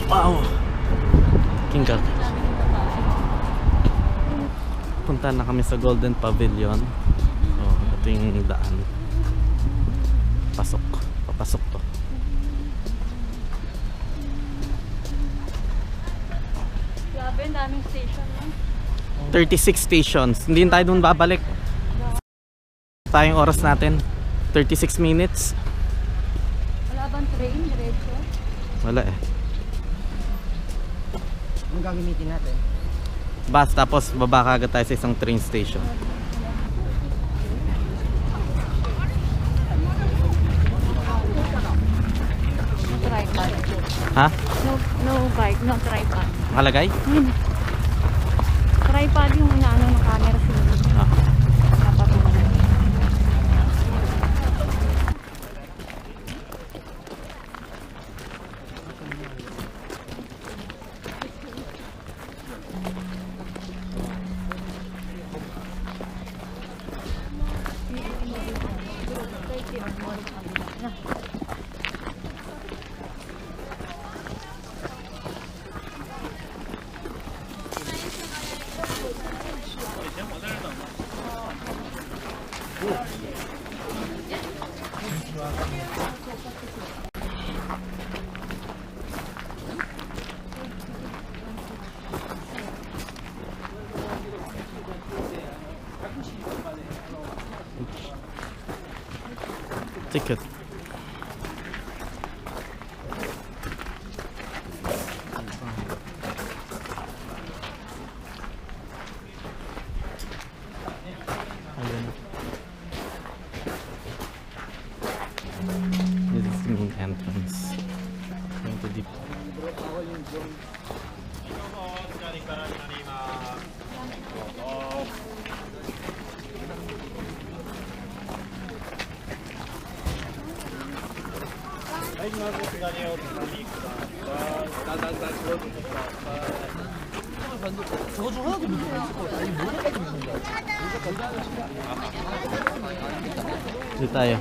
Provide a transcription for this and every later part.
Wow! Kinkaku. Punta na kami sa Golden Pavilion. So, ito yung daan. Pasok. Papasok to. Grabe, daming station, no? 36 stations. Hindi tayo dun babalik. Tayong oras natin. 36 minutes. Wala bang train? Diretso? Wala eh. Anong gagamitin natin? Bus, tapos baba ka agad tayo sa isang train station. No tripod. Ha? No bike, no tripod. Nakalagay? Tripod yung inaano ng camera sa Ah. napatuloy. Ticket. This is the main entrance. Going to deep. Dito tayo.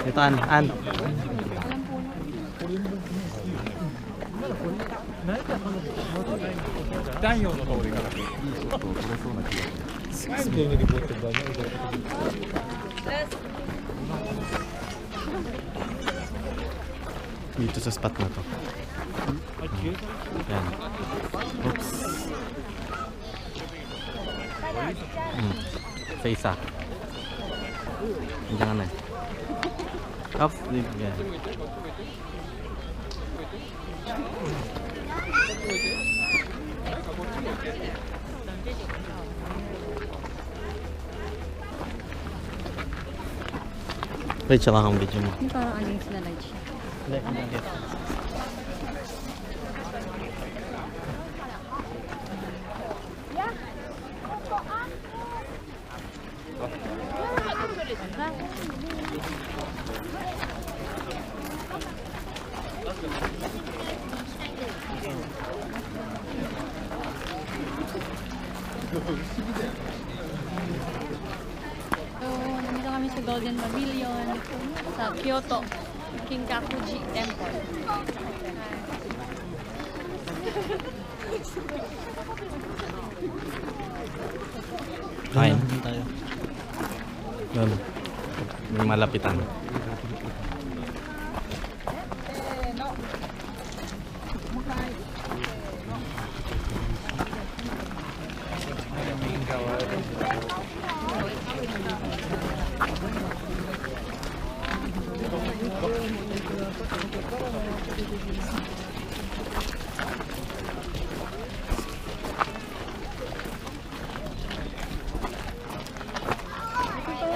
Dito an. Dito sa spot na to. Yan. Oops. Sa isa. Jangan na. Off. Yan. Wait, tsaka kang video mo. Yung parang alis na light siya. So, nandito kami sa Golden Pavilion sa Kyoto, Kinkaku-ji Temple. Kain tayo. Doon. May malapitan.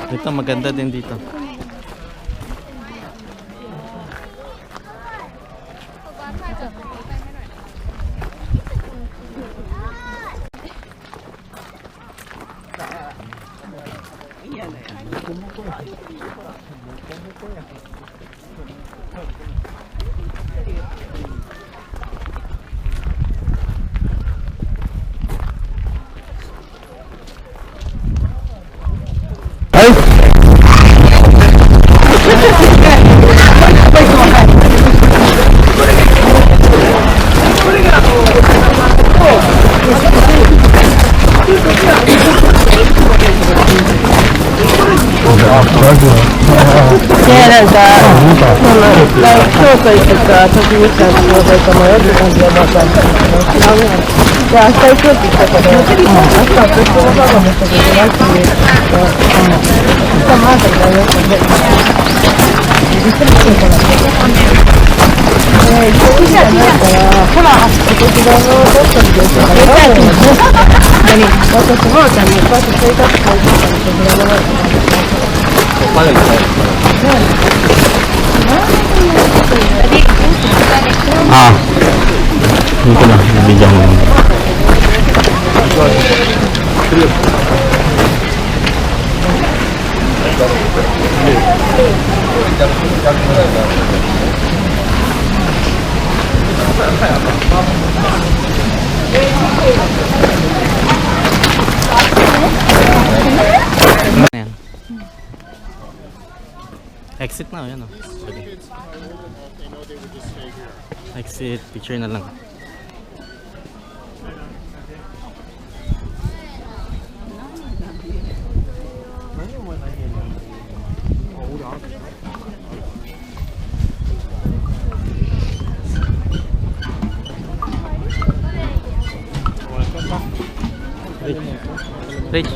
Ito maganda din dito. なんか、京都行くか、時に来たらちょうどいいか迷ってたんで、また、じゃあ明日行くって言ったけど、明日は別のバカの人でラッキーで、明日も朝になりますんで、一緒に来るかな。一緒じゃないから、ほら、お年玉のどっかに出てから、私、もろちゃんにこうやって生活変えてたら、お年玉があるから。Ah, dito na, nabigyan mo. Ayan. Exit na, yan o. Exit, picture na lang. Rich.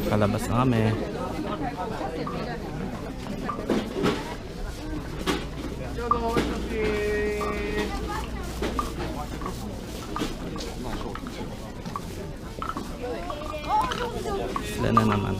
Kalabas na kami. Sila na naman.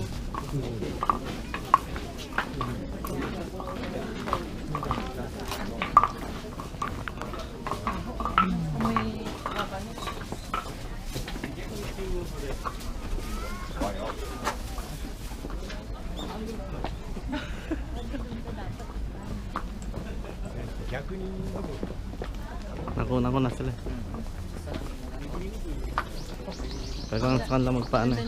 Nakuha ko na sila. Kailangan sa kanila magpaano eh.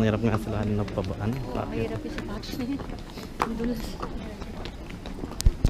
Hirap nga sila na pabaan. Mahirap yung sa patch na yun. Madulas.